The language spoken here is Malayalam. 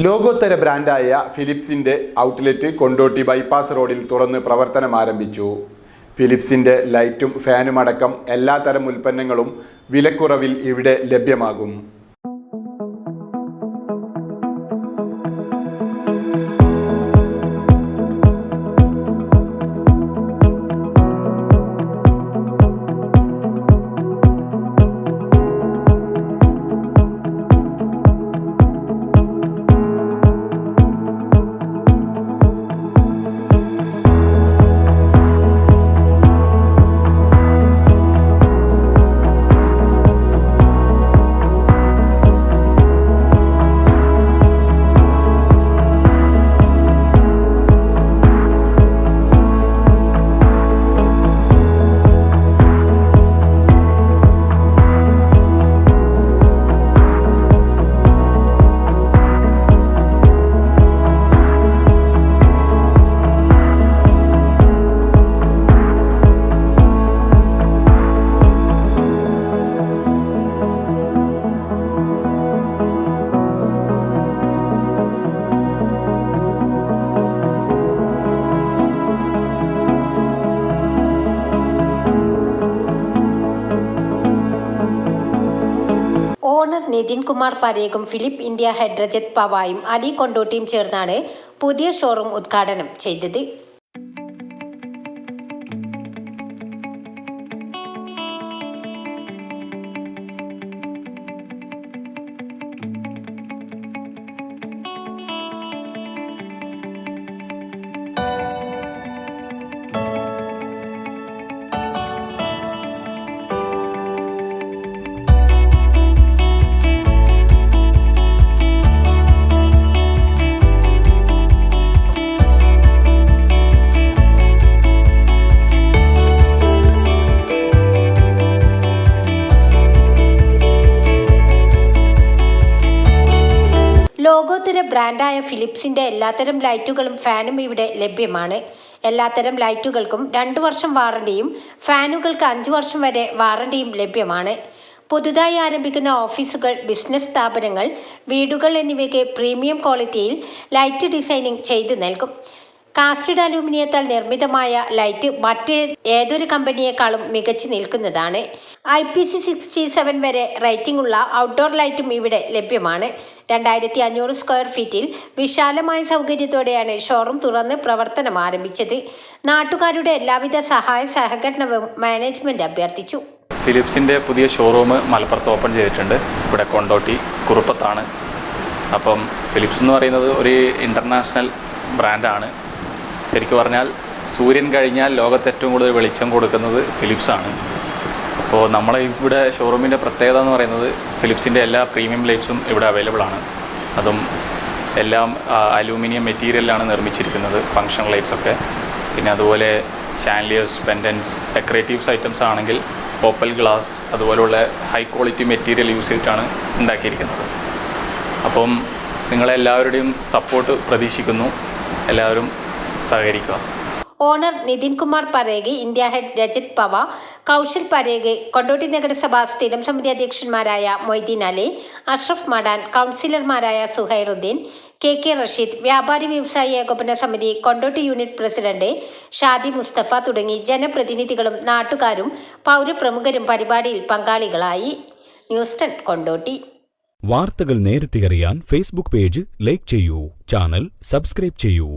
ലോകോത്തര ബ്രാൻഡായ ഫിലിപ്സിൻ്റെ ഔട്ട്ലെറ്റ് കൊണ്ടോട്ടി ബൈപ്പാസ് റോഡിൽ തുറന്ന് പ്രവർത്തനം ആരംഭിച്ചു. ഫിലിപ്സിൻ്റെ ലൈറ്റും ഫാനുമടക്കം എല്ലാത്തരം ഉൽപ്പന്നങ്ങളും വിലക്കുറവിൽ ഇവിടെ ലഭ്യമാകും. ഓണർ നിതിൻ കുമാർ പരേഗും ഫിലിപ്പ് ഇന്ത്യ ഹെഡ് രജത് പവായും അലി കൊണ്ടോട്ടിയും ചേർന്നാണ് പുതിയ ഷോറൂം ഉദ്ഘാടനം ചെയ്തത്. ലോകോത്തര ബ്രാൻഡായ ഫിലിപ്സിൻ്റെ എല്ലാത്തരം ലൈറ്റുകളും ഫാനും ഇവിടെ ലഭ്യമാണ്. എല്ലാത്തരം ലൈറ്റുകൾക്കും 2 വർഷം വാറണ്ടിയും ഫാനുകൾക്ക് 5 വർഷം വരെ വാറണ്ടിയും ലഭ്യമാണ്. പുതുതായി ആരംഭിക്കുന്ന ഓഫീസുകൾ, ബിസിനസ് സ്ഥാപനങ്ങൾ, വീടുകൾ എന്നിവയ്ക്ക് പ്രീമിയം ക്വാളിറ്റിയിൽ ലൈറ്റ് ഡിസൈനിങ് ചെയ്തു നൽകും. കാസ്റ്റഡ് അലൂമിനിയത്താൽ നിർമ്മിതമായ ലൈറ്റ് മറ്റ് ഏതൊരു കമ്പനിയേക്കാളും മികച്ചു നിൽക്കുന്നതാണ്. IPC 67 വരെ റേറ്റിംഗ് ഉള്ള ഔട്ട്ഡോർ ലൈറ്റും ഇവിടെ ലഭ്യമാണ്. 2500 സ്ക്വയർ ഫീറ്റിൽ വിശാലമായ സൗകര്യത്തോടെയാണ് ഷോറൂം തുറന്ന് പ്രവർത്തനം ആരംഭിച്ചത്. നാട്ടുകാരുടെ എല്ലാവിധ സഹായ സഹകരണവും മാനേജ്മെന്റ് അഭ്യർത്ഥിച്ചു. ഫിലിപ്സിൻ്റെ പുതിയ ഷോറൂം മലപ്പുറത്ത് ഓപ്പൺ ചെയ്തിട്ടുണ്ട്. ഇവിടെ കൊണ്ടോട്ടി കുറുപ്പത്താണ്. അപ്പം ഫിലിപ്സ് എന്ന് പറയുന്നത് ഒരു ഇൻ്റർനാഷണൽ ബ്രാൻഡാണ്. ശരിക്കും പറഞ്ഞാൽ സൂര്യൻ കഴിഞ്ഞാൽ ലോകത്ത് ഏറ്റവും കൂടുതൽ വെളിച്ചം കൊടുക്കുന്നത് ഫിലിപ്സാണ്. അപ്പോൾ നമ്മളെ ഇവിടെ ഷോറൂമിൻ്റെ പ്രത്യേകത എന്ന് പറയുന്നത് ഫിലിപ്സിൻ്റെ എല്ലാ പ്രീമിയം ലൈറ്റ്സും ഇവിടെ അവൈലബിൾ ആണ്. അതും എല്ലാം അലൂമിനിയം മെറ്റീരിയലിലാണ് നിർമ്മിച്ചിരിക്കുന്നത്. ഫങ്ഷൻ ലൈറ്റ്സൊക്കെ, പിന്നെ അതുപോലെ ഷാൻലിയേഴ്സ്, പെൻഡൻസ്, ഡെക്കറേറ്റീവ്സ് ഐറ്റംസ് ആണെങ്കിൽ ഓപ്പൽ ഗ്ലാസ് അതുപോലുള്ള ഹൈ ക്വാളിറ്റി മെറ്റീരിയൽ യൂസ് ചെയ്തിട്ടാണ് ഉണ്ടാക്കിയിരിക്കുന്നത്. അപ്പം നിങ്ങളെല്ലാവരുടെയും സപ്പോർട്ട് പ്രതീക്ഷിക്കുന്നു. എല്ലാവരും സഹകരിക്കുക. Owner Nitin Kumar Pareg, India head Rajat Pava, Kaushal Pareg, Kondotty നഗരസഭാ സ്ഥിരം സമിതി അധ്യക്ഷന്മാരായ മൊയ്തീൻ അലി, അഷ്റഫ് മടാൻ, കൗൺസിലർമാരായ സുഹൈറുദ്ദീൻ, KK റഷീദ്, വ്യാപാരി വ്യവസായി ഏകോപന സമിതി കൊണ്ടോട്ടി യൂണിറ്റ് പ്രസിഡന്റ് ഷാദി മുസ്തഫ തുടങ്ങി ജനപ്രതിനിധികളും നാട്ടുകാരും പൗരപ്രമുഖരും പരിപാടിയിൽ പങ്കാളികളായി. ന്യൂസ് 10 കൊണ്ടോട്ടി. വാർത്തകൾ നേരത്തെ അറിയാൻ ഫേസ്ബുക്ക് പേജ് ലൈക്ക് ചെയ്യൂ, ചാനൽ സബ്സ്ക്രൈബ് ചെയ്യൂ.